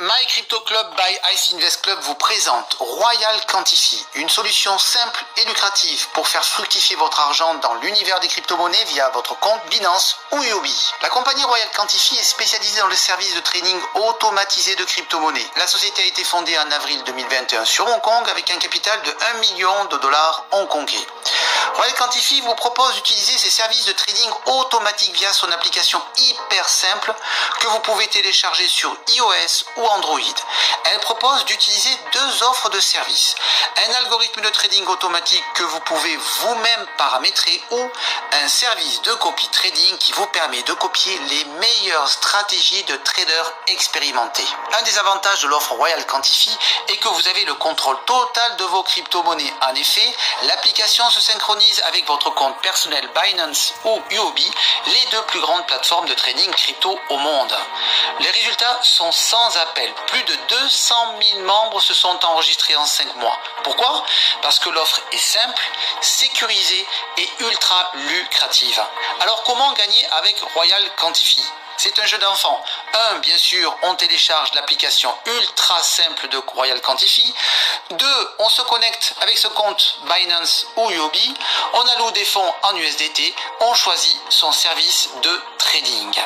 My Crypto Club by Ice Invest Club vous présente Royal Quantify, une solution simple et lucrative pour faire fructifier votre argent dans l'univers des crypto-monnaies via votre compte Binance ou Huobi. La compagnie Royal Quantify est spécialisée dans le service de trading automatisé de crypto-monnaies. La société a été fondée en avril 2021 sur Hong Kong avec un capital de 1 million de dollars hongkongais. Royal Quantify vous propose d'utiliser ses services de trading automatique via son application hyper simple que vous pouvez télécharger sur iOS ou Android. Elle propose d'utiliser deux offres de services. Un algorithme de trading automatique que vous pouvez vous-même paramétrer ou un service de copy trading qui vous permet de copier les meilleures stratégies de traders expérimentés. Un des avantages de l'offre Royal Quantify est que vous avez le contrôle total de vos crypto-monnaies. En effet, l'application se synchronise avec votre compte personnel Binance ou Huobi, les deux plus grandes plateformes de trading crypto au monde. Les résultats sont sans appel. Plus de 200 000 membres se sont enregistrés en 5 mois. Pourquoi ? Parce que l'offre est simple, sécurisée et ultra lucrative. Alors comment gagner avec Royal Quantify ? C'est un jeu d'enfant. Bien sûr, on télécharge l'application ultra simple de Royal Quantify. 2, on se connecte avec ce compte Binance ou Huobi. On alloue des fonds en USDT. On choisit son service de trading.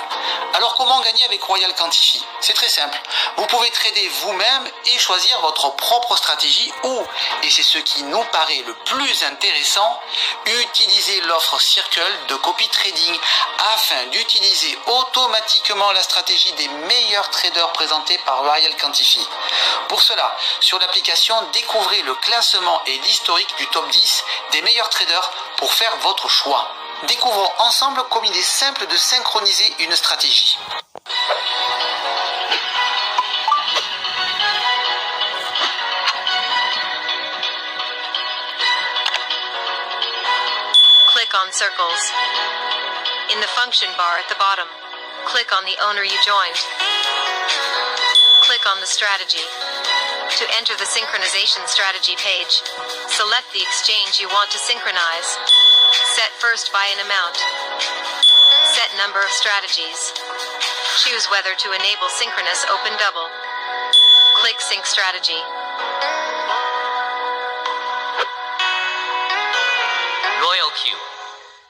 Alors, comment gagner avec Royal Quantify ? C'est très simple. Vous pouvez trader vous-même et choisir votre propre stratégie ou, et c'est ce qui nous paraît le plus intéressant, utiliser l'offre Circle de copy trading afin d'utiliser automatiquement la stratégie des meilleurs traders présentés par Royal Quantify. Pour cela, sur l'application, découvrez le classement et l'historique du top 10 des meilleurs traders pour faire votre choix. Découvrons ensemble comme il est simple de synchroniser une stratégie. Click on Circles. In the function bar at the bottom, click on the owner you joined. Click on the strategy. To enter the synchronization strategy page, select the exchange you want to synchronize. Set first by an amount. Set number of strategies. Choose whether to enable synchronous open double. Click Sync Strategy. Royal Q.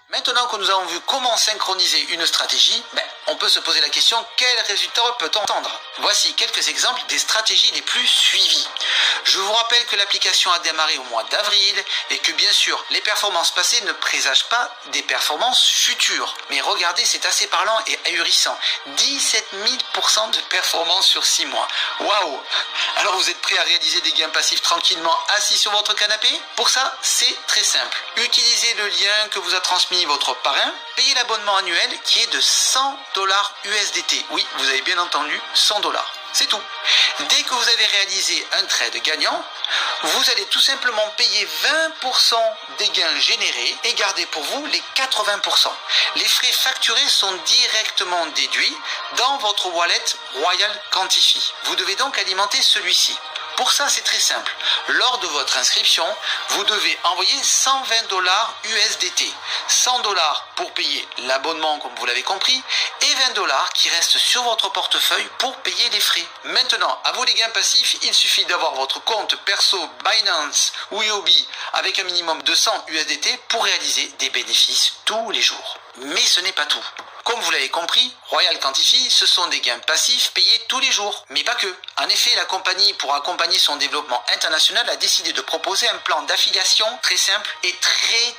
Maintenant que nous avons vu comment synchroniser une stratégie, on peut se poser la question, quel résultat peut-on attendre ? Voici quelques exemples des stratégies les plus suivies. Je vous rappelle que l'application a démarré au mois d'avril et que bien sûr, les performances passées ne présagent pas des performances futures. Mais regardez, c'est assez parlant et ahurissant. 17 000% de performance sur 6 mois. Waouh ! Alors vous êtes prêt à réaliser des gains passifs tranquillement assis sur votre canapé ? Pour ça, c'est très simple. Utilisez le lien que vous a transmis votre parrain, payez l'abonnement annuel qui est de 100 $ USDT. Oui, vous avez bien entendu, 100 $. C'est tout. Dès que vous avez réalisé un trade gagnant, vous allez tout simplement payer 20% des gains générés et garder pour vous les 80%. Les frais facturés sont directement déduits dans votre wallet Royal Quantify. Vous devez donc alimenter celui-ci. Pour ça, c'est très simple. Lors de votre inscription, vous devez envoyer 120 $ USDT. 100 $ pour payer l'abonnement, comme vous l'avez compris, et 20 $ qui restent sur votre portefeuille pour payer les frais. Maintenant, à vous les gains passifs, il suffit d'avoir votre compte perso Binance ou Huobi avec un minimum de 100 USDT pour réaliser des bénéfices tous les jours. Mais ce n'est pas tout. Comme vous l'avez compris, Royal Quantify, ce sont des gains passifs payés tous les jours. Mais pas que. En effet, la compagnie, pour accompagner son développement international, a décidé de proposer un plan d'affiliation très simple et très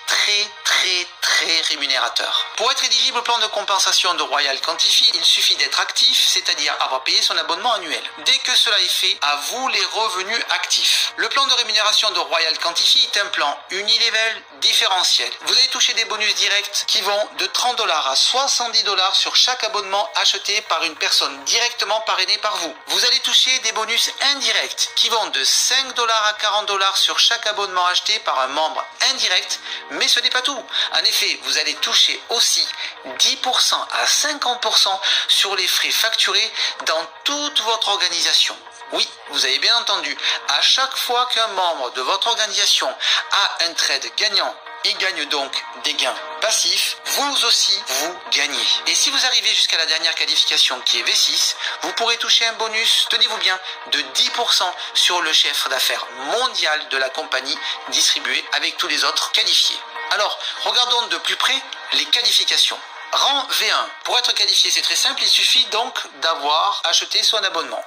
rémunérateur. Pour être éligible au plan de compensation de Royal Quantify, il suffit d'être actif, c'est-à-dire avoir payé son abonnement annuel. Dès que cela est fait, à vous les revenus actifs. Le plan de rémunération de Royal Quantify est un plan unilevel différentiel. Vous allez toucher des bonus directs qui vont de 30 $ à 70 $ sur chaque abonnement acheté par une personne directement parrainée par vous. Vous allez toucher des bonus indirects qui vont de 5 $ à 40 $ sur chaque abonnement acheté par un membre indirect, mais ce n'est pas tout. En effet, vous allez toucher aussi 10% à 50% sur les frais facturés dans toute votre organisation. Oui, vous avez bien entendu, à chaque fois qu'un membre de votre organisation a un trade gagnant et gagne donc des gains passifs, vous aussi, vous gagnez. Et si vous arrivez jusqu'à la dernière qualification qui est V6, vous pourrez toucher un bonus, tenez-vous bien, de 10% sur le chiffre d'affaires mondial de la compagnie distribué avec tous les autres qualifiés. Alors, regardons de plus près les qualifications. Rang V1. Pour être qualifié, c'est très simple, il suffit donc d'avoir acheté son abonnement.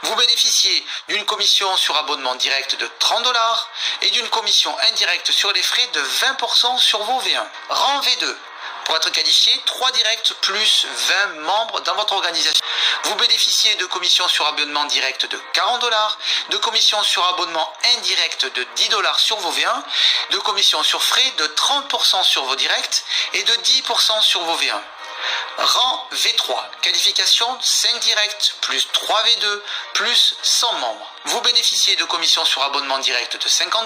Vous bénéficiez d'une commission sur abonnement direct de 30$ et d'une commission indirecte sur les frais de 20% sur vos V1. Rang V2. Pour être qualifié, 3 directs plus 20 membres dans votre organisation. Vous bénéficiez de commissions sur abonnement direct de 40$, de commissions sur abonnement indirect de 10$ sur vos V1, de commissions sur frais de 30% sur vos directs et de 10% sur vos V1. Rang V3, qualification 5 directs plus 3 V2 plus 100 membres. Vous bénéficiez de commissions sur abonnement direct de 50$,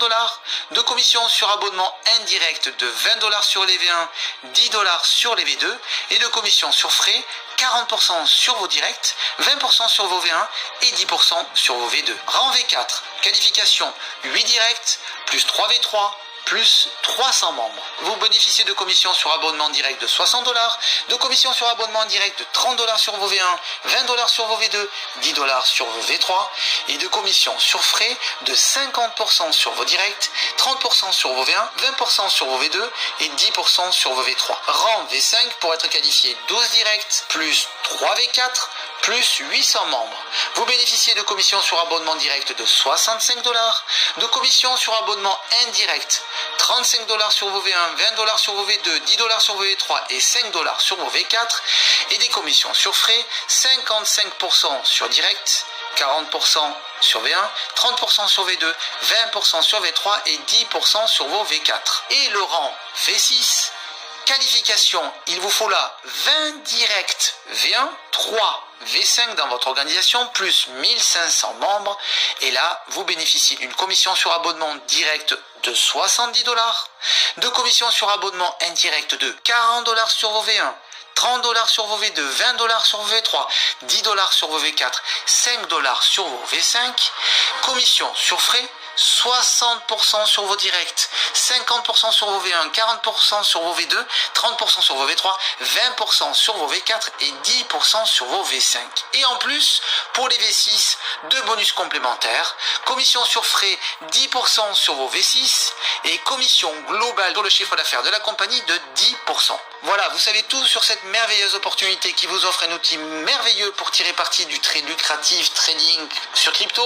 de commissions sur abonnement indirect de 20$ sur les V1, 10$ sur les V2 et de commissions sur frais 40% sur vos directs, 20% sur vos V1 et 10% sur vos V2. Rang V4, qualification 8 directs plus 3 V3 plus 300 membres. Vous bénéficiez de commissions sur abonnement direct de 60$, de commissions sur abonnement direct de 30$ sur vos V1, 20$ sur vos V2, 10$ sur vos V3 et de commissions sur frais de 50% sur vos directs, 30% sur vos V1, 20% sur vos V2 et 10% sur vos V3. Rang V5 pour être qualifié 12 directs plus 3 V4 plus 800 membres. Vous bénéficiez de commissions sur abonnement direct de 65$, de commissions sur abonnement indirect 35$ sur vos V1, 20$ sur vos V2, 10$ sur vos V3 et 5$ sur vos V4 et des commissions sur frais 55% sur direct, 40% sur V1, 30% sur V2, 20% sur V3 et 10% sur vos V4. Et le rang V6, qualification, il vous faut là 20 directs V1, 3 V5 dans votre organisation, plus 1500 membres. Et là, vous bénéficiez d'une commission sur abonnement direct de 70$, de commission sur abonnement indirect de 40$ sur vos V1, 30$ sur vos V2, 20$ sur vos V3, 10$ sur vos V4, 5$ sur vos V5, commission sur frais 60% sur vos directs, 50% sur vos V1, 40% sur vos V2, 30% sur vos V3, 20% sur vos V4 et 10% sur vos V5. Et en plus, pour les V6, deux bonus complémentaires, commission sur frais 10% sur vos V6 et commission globale sur le chiffre d'affaires de la compagnie de 10%. Voilà, vous savez tout sur cette merveilleuse opportunité qui vous offre un outil merveilleux pour tirer parti du très lucratif trading sur crypto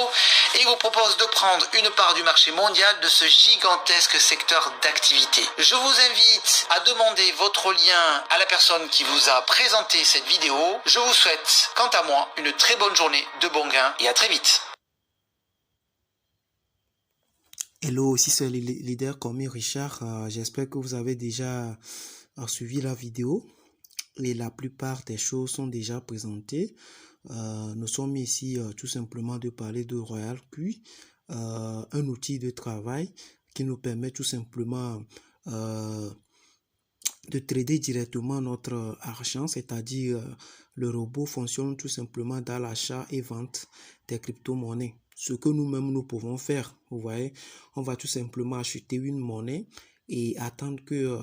et vous propose de prendre une part du marché mondial de ce gigantesque secteur d'activité. Je vous invite à demander votre lien à la personne qui vous a présenté cette vidéo. Je vous souhaite, quant à moi, une très bonne journée, de bons gains et à très vite. Hello, ici c'est le leader commis Richard. J'espère que vous avez déjà suivi la vidéo et la plupart des choses sont déjà présentées. Nous sommes ici tout simplement de parler de RoyalQ, un outil de travail qui nous permet tout simplement de trader directement notre argent, c'est-à-dire le robot fonctionne tout simplement dans l'achat et vente des crypto-monnaies. Ce que nous-mêmes nous pouvons faire, vous voyez, on va tout simplement acheter une monnaie et attendre que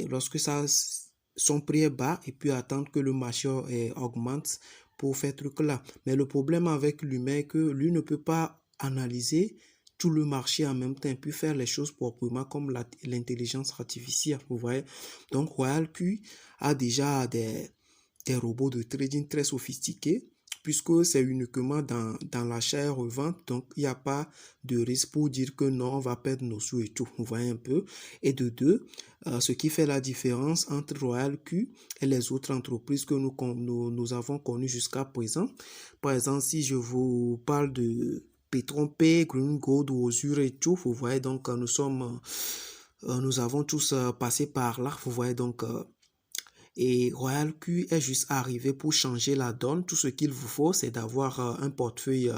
lorsque son prix est bas et puis attendre que le marché augmente pour faire ce truc-là. Mais le problème avec l'humain est que lui ne peut pas analyser tout le marché en même temps et puis faire les choses proprement comme l'intelligence artificielle, vous voyez. Donc RoyalQ a déjà des robots de trading très sophistiqués puisque c'est uniquement dans l'achat et revente, donc il n'y a pas de risque pour dire que non, on va perdre nos sous et tout, vous voyez un peu. Et de deux, ce qui fait la différence entre RoyalQ et les autres entreprises que nous avons connues jusqu'à présent. Par exemple, si je vous parle de Petron-Pay, Green Gold, Osure et tout, vous voyez, donc nous avons tous passé par là, vous voyez, donc et RoyalQ est juste arrivé pour changer la donne. Tout ce qu'il vous faut, c'est d'avoir un portefeuille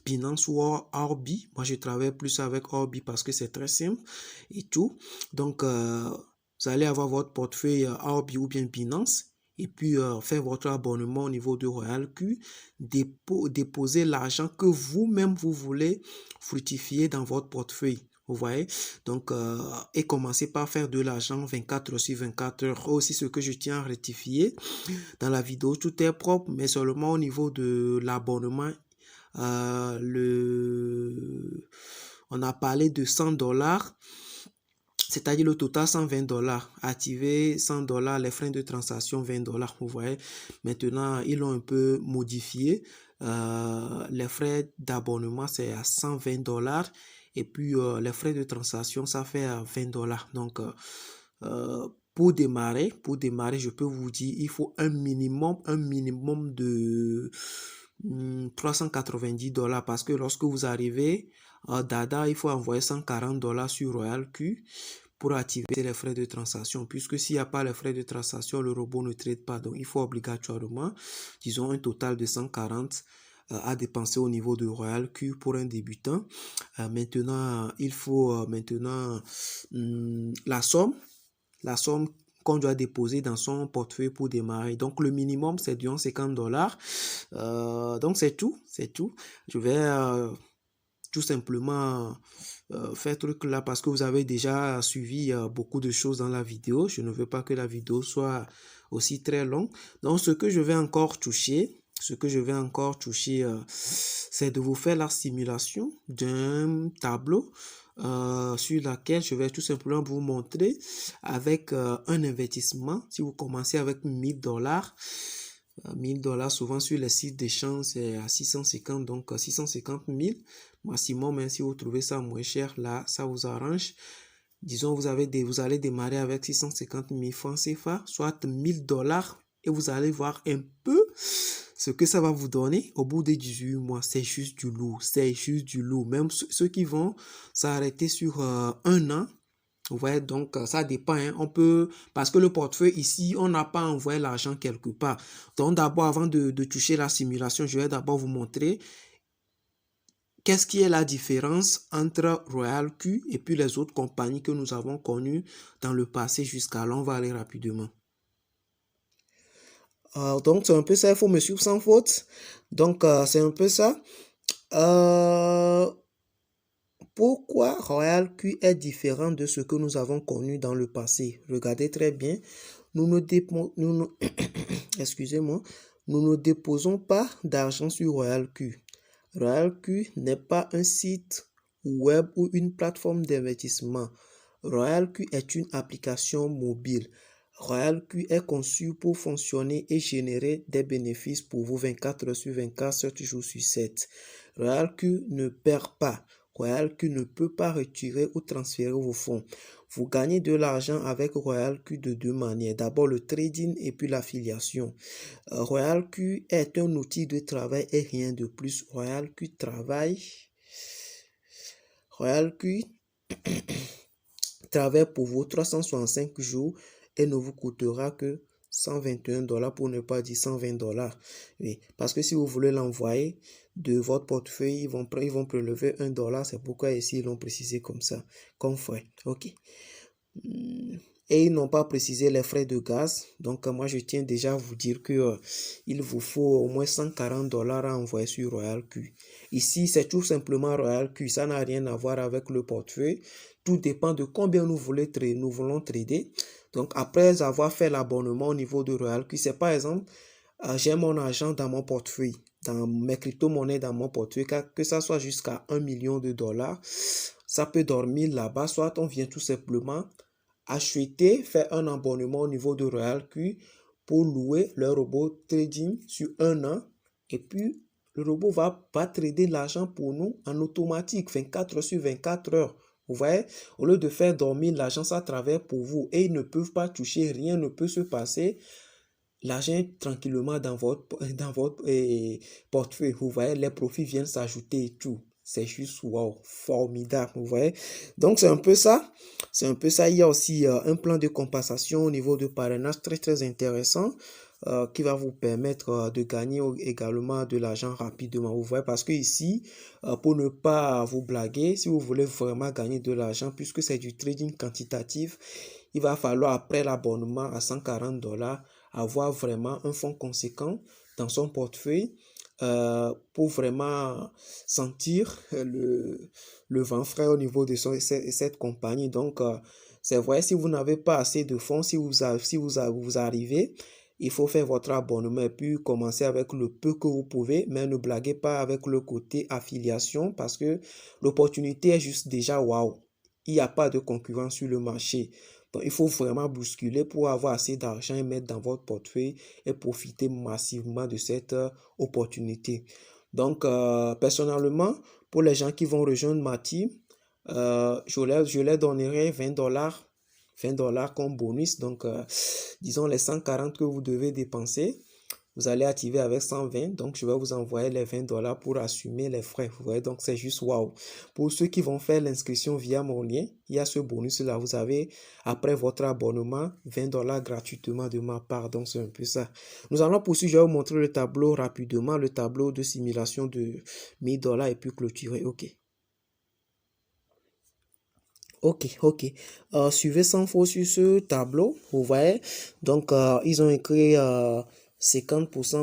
Binance ou Orbi. Moi, je travaille plus avec Orbi parce que c'est très simple et tout. Donc, vous allez avoir votre portefeuille Orbi ou bien Binance et puis faire votre abonnement au niveau de RoyalQ, déposer l'argent que vous-même vous voulez fructifier dans votre portefeuille. Vous voyez? Donc, et commencer par faire de l'argent 24 heures sur 24 heures. Aussi, ce que je tiens à rectifier dans la vidéo, tout est propre, mais seulement au niveau de l'abonnement. On a parlé de $100, c'est-à-dire le total $120. Activer $100, les frais de transaction $20. Vous voyez? Maintenant, ils l'ont un peu modifié. Les frais d'abonnement, c'est à $120. Et puis, les frais de transaction, ça fait $20. Donc, pour démarrer, je peux vous dire, il faut un minimum de $390 parce que lorsque vous arrivez à Dada, il faut envoyer $140 sur RoyalQ pour activer les frais de transaction, puisque s'il n'y a pas les frais de transaction, le robot ne traite pas. Donc, il faut obligatoirement, disons, un total de 140 à dépenser au niveau de RoyalQ pour un débutant. Maintenant, il faut la somme qu'on doit déposer dans son portefeuille pour démarrer. Donc, le minimum, c'est environ $50. Donc, c'est tout. Je vais tout simplement faire truc là parce que vous avez déjà suivi beaucoup de choses dans la vidéo. Je ne veux pas que la vidéo soit aussi très longue. Donc, ce que je vais encore toucher, c'est de vous faire la simulation d'un tableau sur laquelle je vais tout simplement vous montrer avec un investissement. Si vous commencez avec $1000, $1000 souvent sur les sites d'échange c'est à 650, donc 650 000 maximum, hein, si vous trouvez ça moins cher là, ça vous arrange. Disons vous allez démarrer avec 650 000 francs CFA, soit $1000, et vous allez voir un peu ce que ça va vous donner au bout des 18 mois. C'est juste du lourd, même ceux qui vont s'arrêter sur un an. Vous voyez, donc ça dépend, hein. On peut, parce que le portefeuille ici, on n'a pas envoyé l'argent quelque part. Donc d'abord, avant de toucher la simulation, je vais d'abord vous montrer qu'est-ce qui est la différence entre RoyalQ et puis les autres compagnies que nous avons connues dans le passé jusqu'à là. On va aller rapidement. Donc c'est un peu ça, il faut me suivre sans faute. Donc c'est un peu ça. Pourquoi RoyalQ est différent de ce que nous avons connu dans le passé? Regardez très bien. Nous ne déposons pas d'argent sur RoyalQ. RoyalQ n'est pas un site web ou une plateforme d'investissement. RoyalQ est une application mobile. RoyalQ est conçu pour fonctionner et générer des bénéfices pour vous 24 heures sur 24, 7 jours sur 7. RoyalQ ne perd pas. RoyalQ ne peut pas retirer ou transférer vos fonds. Vous gagnez de l'argent avec RoyalQ de deux manières. D'abord le trading et puis l'affiliation. RoyalQ est un outil de travail et rien de plus. RoyalQ travaille pour vous 365 jours et ne vous coûtera que $121 pour ne pas dire $120. Oui, parce que si vous voulez l'envoyer de votre portefeuille, ils vont prélever $1. C'est pourquoi ici ils l'ont précisé comme ça, comme frais. Ok. Et ils n'ont pas précisé les frais de gaz. Donc moi je tiens déjà à vous dire que il vous faut au moins $140 à envoyer sur RoyalQ. Ici c'est tout simplement RoyalQ. Ça n'a rien à voir avec le portefeuille. Tout dépend de combien nous voulons trader. Donc après avoir fait l'abonnement au niveau de RoyalQ, c'est par exemple, j'ai mon argent dans mon portefeuille, dans mes crypto-monnaies dans mon portefeuille, que ça soit jusqu'à $1 million, ça peut dormir là-bas, soit on vient tout simplement acheter, faire un abonnement au niveau de RoyalQ pour louer le robot trading sur un an, et puis le robot va trader l'argent pour nous en automatique, 24 heures sur 24 heures. Vous voyez, au lieu de faire dormir l'argent, ça travaille pour vous et ils ne peuvent pas toucher, rien ne peut se passer. L'argent est tranquillement dans votre portefeuille. Vous voyez, les profits viennent s'ajouter et tout. C'est juste wow, formidable, vous voyez. Donc c'est un peu ça. Il y a aussi un plan de compensation au niveau de parrainage très très intéressant. Qui va vous permettre de gagner également de l'argent rapidement. Vous voyez, parce que ici, pour ne pas vous blaguer, si vous voulez vraiment gagner de l'argent, puisque c'est du trading quantitatif, il va falloir après l'abonnement à $140 avoir vraiment un fonds conséquent dans son portefeuille. pour vraiment sentir le vent frais au niveau de cette compagnie. Donc, c'est vrai, si vous n'avez pas assez de fonds, si vous arrivez, il faut faire votre abonnement et puis commencer avec le peu que vous pouvez, mais ne blaguez pas avec le côté affiliation parce que l'opportunité est juste déjà waouh. Il n'y a pas de concurrence sur le marché. Donc, il faut vraiment bousculer pour avoir assez d'argent et mettre dans votre portefeuille et profiter massivement de cette opportunité. Donc, personnellement, pour les gens qui vont rejoindre ma team, je leur donnerai $20 comme bonus. Donc, disons les 140 que vous devez dépenser, vous allez activer avec 120. Donc, je vais vous envoyer les $20 pour assumer les frais. Vous voyez, donc c'est juste waouh. Pour ceux qui vont faire l'inscription via mon lien, il y a ce bonus-là. Vous avez, après votre abonnement, $20 gratuitement de ma part. Donc, c'est un peu ça. Nous allons poursuivre. Je vais vous montrer le tableau rapidement, le tableau de simulation de $1000 et puis clôturer. OK. Ok. Suivez sans faute sur ce tableau, vous voyez. Donc, ils ont écrit 50%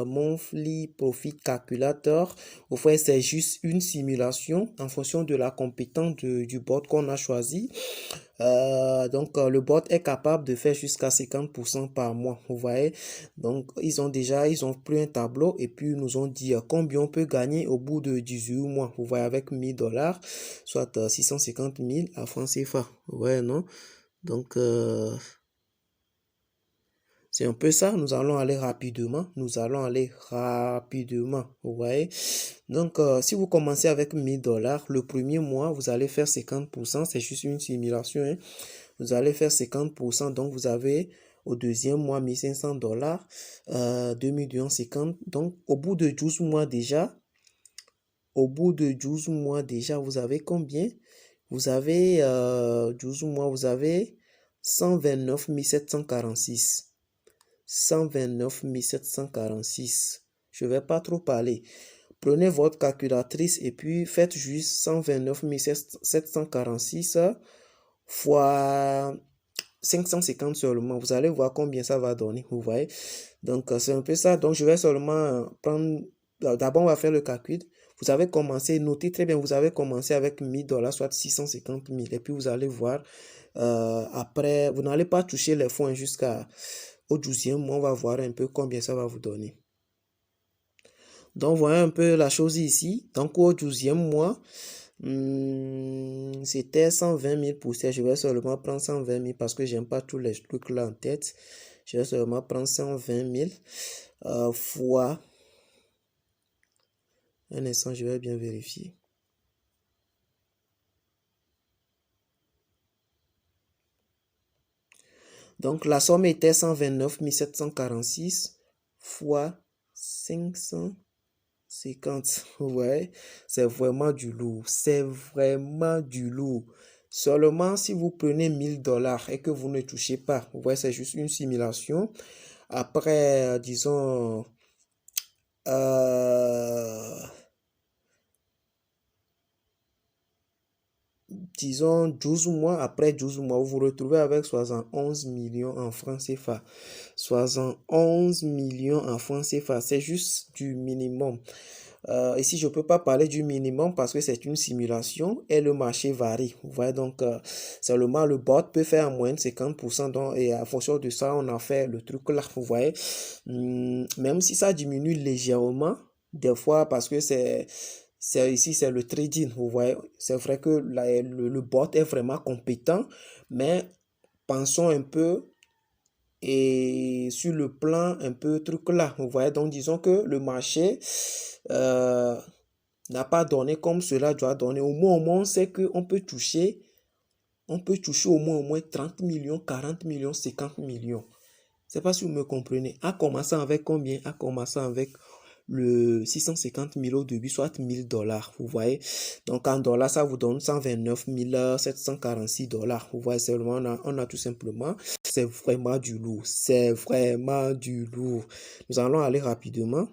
monthly profit calculator. Vous voyez, c'est juste une simulation en fonction de la compétence du bot qu'on a choisi. Donc, le bot est capable de faire jusqu'à 50% par mois, vous voyez. Donc, ils ont pris un tableau et puis ils nous ont dit combien on peut gagner au bout de 18 mois. Vous voyez, avec $1000, soit 650 000 à francs CFA. Ouais, non? Donc, c'est un peu ça. Nous allons aller rapidement. Vous voyez. Donc, si vous commencez avec $1000, le premier mois, vous allez faire 50%. C'est juste une simulation. Hein. Vous allez faire 50%. Donc, vous avez au deuxième mois $1500, 2,50 $. Donc, au bout de 12 mois déjà, vous avez combien? Vous avez 12 mois, vous avez 129 746. 129 746. Je ne vais pas trop parler. Prenez votre calculatrice et puis faites juste 129 746 fois 550 seulement. Vous allez voir combien ça va donner. Vous voyez? Donc, c'est un peu ça. Donc, je vais seulement prendre... D'abord, on va faire le calcul. Vous avez commencé, notez très bien, vous avez commencé avec $1000, soit 650 000. Et puis, vous allez voir, après, vous n'allez pas toucher les fonds jusqu'au 12e mois. On va voir un peu combien ça va vous donner. Donc, voyez un peu la chose ici. Donc, au 12e mois, c'était 120 000 poussières. Je vais seulement prendre 120 000 parce que j'aime pas tous les trucs là en tête. Je vais seulement prendre 120 000 fois... Un instant, je vais bien vérifier. Donc, la somme était 129 746 fois 550. Ouais, c'est vraiment du lourd. Seulement si vous prenez $1000 et que vous ne touchez pas. Vous voyez, c'est juste une simulation. Après, disons... disons 12 mois, après 12 mois, vous vous retrouvez avec 71 millions en francs CFA. 71 millions en francs CFA, c'est juste du minimum. Ici, je ne peux pas parler du minimum parce que c'est une simulation et le marché varie. Vous voyez, donc, seulement le bot peut faire en moyenne 50%. Donc, et en fonction de ça, on a fait le truc là. Vous voyez, même si ça diminue légèrement, des fois, parce que ici, c'est le trading. Vous voyez, c'est vrai que le bot est vraiment compétent, mais pensons un peu et sur le plan un peu truc là. Vous voyez, donc disons que le marché n'a pas donné comme cela doit donner. Au moins, on sait qu'on peut toucher, au moins 30 millions, 40 millions, 50 millions. Je ne sais pas si vous me comprenez. En commençant avec combien? En commençant avec le 650 000 au début, soit $1000. Vous voyez? Donc, en dollars, ça vous donne 129 746 $. Vous voyez, seulement, on a tout simplement, c'est vraiment du lourd. Nous allons aller rapidement.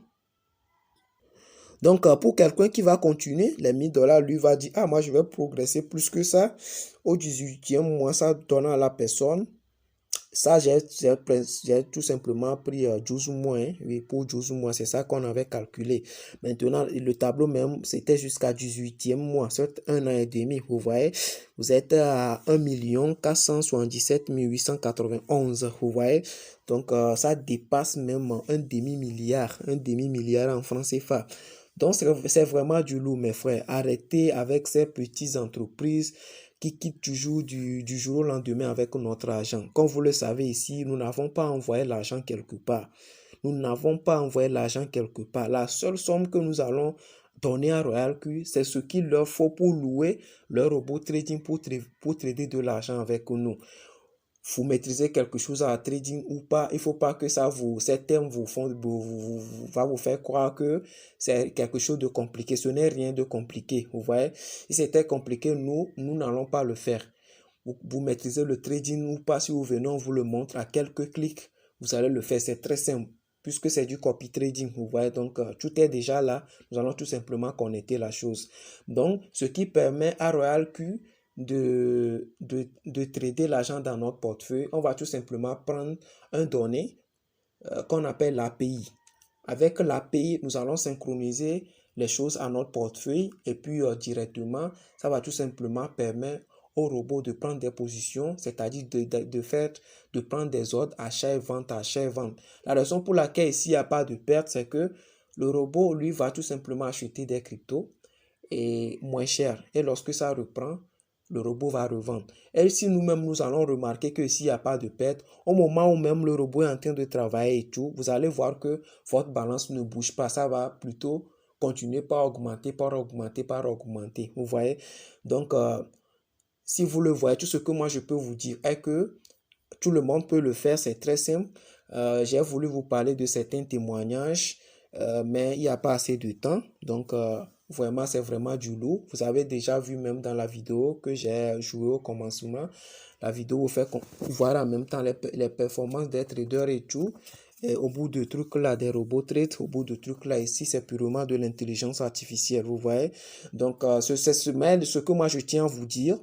Donc, pour quelqu'un qui va continuer, les $1000, lui va dire, ah, moi, je vais progresser plus que ça. Au 18e mois, ça donne à la personne Ça, j'ai tout simplement pris 12 mois. Hein. Oui, pour 12 mois, c'est ça qu'on avait calculé. Maintenant, le tableau même, c'était jusqu'à 18e mois, soit 1 an et demi. Vous voyez, vous êtes à 1 477 891. Vous voyez, donc ça dépasse même un demi-milliard en francs CFA. Donc, c'est vraiment du lourd, mes frères. Arrêtez avec ces petites entreprises qui quittent toujours du jour au lendemain avec notre argent. Comme vous le savez ici, nous n'avons pas envoyé l'argent quelque part. Nous n'avons pas envoyé l'argent quelque part. La seule somme que nous allons donner à Royal Q, c'est ce qu'il leur faut pour louer leur robot trading pour trader de l'argent avec nous. Vous maîtrisez quelque chose à trading ou pas, il ne faut pas que ces termes va vous faire croire que c'est quelque chose de compliqué. Ce n'est rien de compliqué, vous voyez. Si c'était compliqué, nous n'allons pas le faire. Vous maîtrisez le trading ou pas, si vous venez, on vous le montre à quelques clics, vous allez le faire. C'est très simple, puisque c'est du copy trading, vous voyez. Donc, tout est déjà là. Nous allons tout simplement connecter la chose. Donc, ce qui permet à Royal Q de trader l'argent dans notre portefeuille, on va tout simplement prendre un donné qu'on appelle l'API. Avec l'API, nous allons synchroniser les choses à notre portefeuille et puis directement, ça va tout simplement permettre au robot de prendre des positions, c'est-à-dire de prendre des ordres achat et vente, achat et vente. La raison pour laquelle ici il n'y a pas de perte, c'est que le robot, lui, va tout simplement acheter des cryptos et moins cher. Et lorsque ça reprend, le robot va revendre. Et si nous-mêmes, nous allons remarquer que s'il n'y a pas de perte, au moment où même le robot est en train de travailler et tout, vous allez voir que votre balance ne bouge pas. Ça va plutôt continuer par augmenter, par augmenter, par augmenter. Vous voyez? Donc, si vous le voyez, tout ce que moi je peux vous dire est que tout le monde peut le faire. C'est très simple. J'ai voulu vous parler de certains témoignages, mais il n'y a pas assez de temps. Donc, vraiment, c'est vraiment du lourd. Vous avez déjà vu même dans la vidéo que j'ai joué au commencement. La vidéo vous fait voir en même temps les performances des traders et tout. Et au bout de trucs là, des robots trade, au bout de trucs là, ici, c'est purement de l'intelligence artificielle, vous voyez. Donc, ce que moi je tiens à vous dire.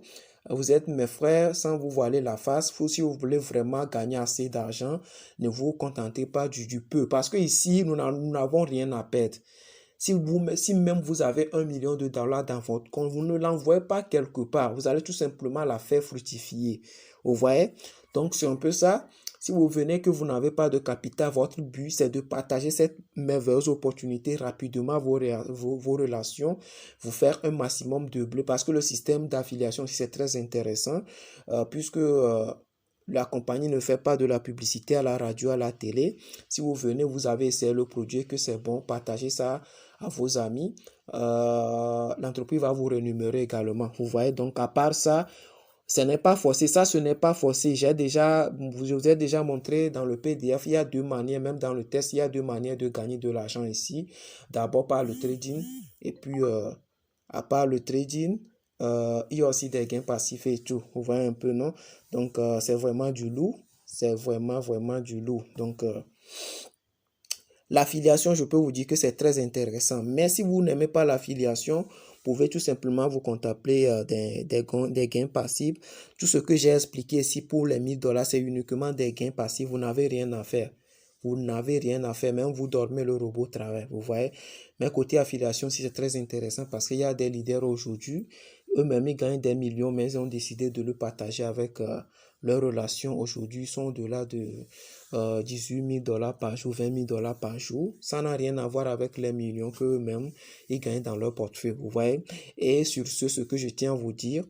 Vous êtes mes frères, sans vous voiler la face. Si vous voulez vraiment gagner assez d'argent, ne vous contentez pas du peu. Parce que ici, nous n'avons rien à perdre. Si même vous avez $1 million dans votre compte, vous ne l'envoyez pas quelque part. Vous allez tout simplement la faire fructifier. Vous voyez? Donc, c'est un peu ça. Si vous venez que vous n'avez pas de capital, votre but, c'est de partager cette merveilleuse opportunité rapidement vos relations, vous faire un maximum de bleu. Parce que le système d'affiliation, c'est très intéressant, puisque la compagnie ne fait pas de la publicité à la radio, à la télé. Si vous venez, vous avez essayé le produit, que c'est bon, partagez ça à vos amis. L'entreprise va vous rémunérer également. Vous voyez, donc à part ça, ce n'est pas forcé. Ça, ce n'est pas forcé. Je vous ai déjà montré dans le PDF, il y a deux manières, même dans le test, il y a deux manières de gagner de l'argent ici. D'abord par le trading et puis à part le trading, il y a aussi des gains passifs et tout. Vous voyez un peu, non? Donc, c'est vraiment du lourd. C'est vraiment, vraiment du lourd. Donc, l'affiliation, je peux vous dire que c'est très intéressant. Mais si vous n'aimez pas l'affiliation, vous pouvez tout simplement vous contempler des gains passifs. Tout ce que j'ai expliqué ici pour les $1000, c'est uniquement des gains passifs. Vous n'avez rien à faire. Vous n'avez rien à faire. Même vous dormez, le robot travaille. Vous voyez. Mais côté affiliation, c'est très intéressant parce qu'il y a des leaders aujourd'hui. Eux-mêmes, ils gagnent des millions, mais ils ont décidé de le partager avec leurs relations. Aujourd'hui, ils sont au-delà de $18 000 par jour, $20 000 par jour. Ça n'a rien à voir avec les millions qu'eux-mêmes, ils gagnent dans leur portefeuille. Vous voyez. Et sur ce que je tiens à vous dire,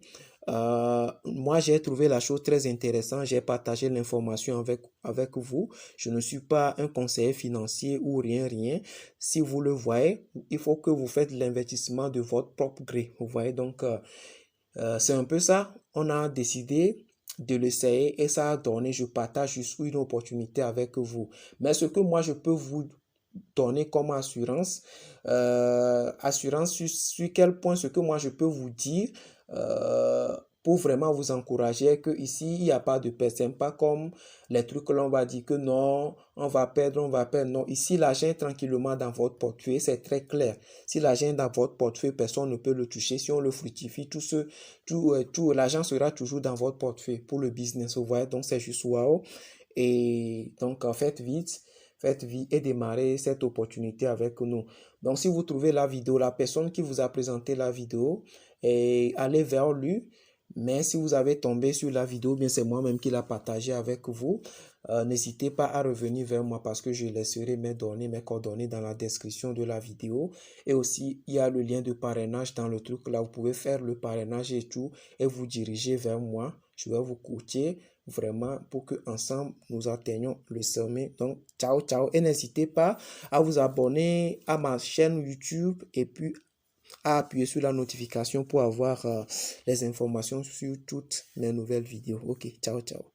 moi j'ai trouvé la chose très intéressante. J'ai partagé l'information avec vous. Je ne suis pas un conseiller financier ou rien. Si vous le voyez, il faut que vous faites l'investissement de votre propre gré. Vous voyez, donc c'est un peu ça. On a décidé de l'essayer et ça a donné, je partage juste une opportunité avec vous. Mais ce que moi je peux vous donner comme assurance, assurance sur quel point, ce que moi je peux vous dire, pour vraiment vous encourager que ici, il n'y a pas de perte. Ce n'est pas comme les trucs que l'on va dire que non, on va perdre. Non, ici, l'argent est tranquillement dans votre portefeuille, c'est très clair. Si l'argent est dans votre portefeuille, personne ne peut le toucher. Si on le fructifie, tout l'argent sera toujours dans votre portefeuille pour le business, vous voyez. Donc, c'est juste wow. Et donc, faites vite et démarrer cette opportunité avec nous. Donc, si vous trouvez la vidéo, la personne qui vous a présenté la vidéo, allez vers lui. Mais si vous avez tombé sur la vidéo, bien c'est moi-même qui l'a partagé avec vous. N'hésitez pas à revenir vers moi parce que je laisserai mes coordonnées dans la description de la vidéo. Et aussi, il y a le lien de parrainage dans le truc là. Vous pouvez faire le parrainage et tout et vous diriger vers moi. Je vais vous coacher vraiment pour que ensemble nous atteignions le sommet. Donc, ciao, ciao. Et n'hésitez pas à vous abonner à ma chaîne YouTube et puis à appuyer sur la notification pour avoir les informations sur toutes mes nouvelles vidéos. Ok, ciao, ciao.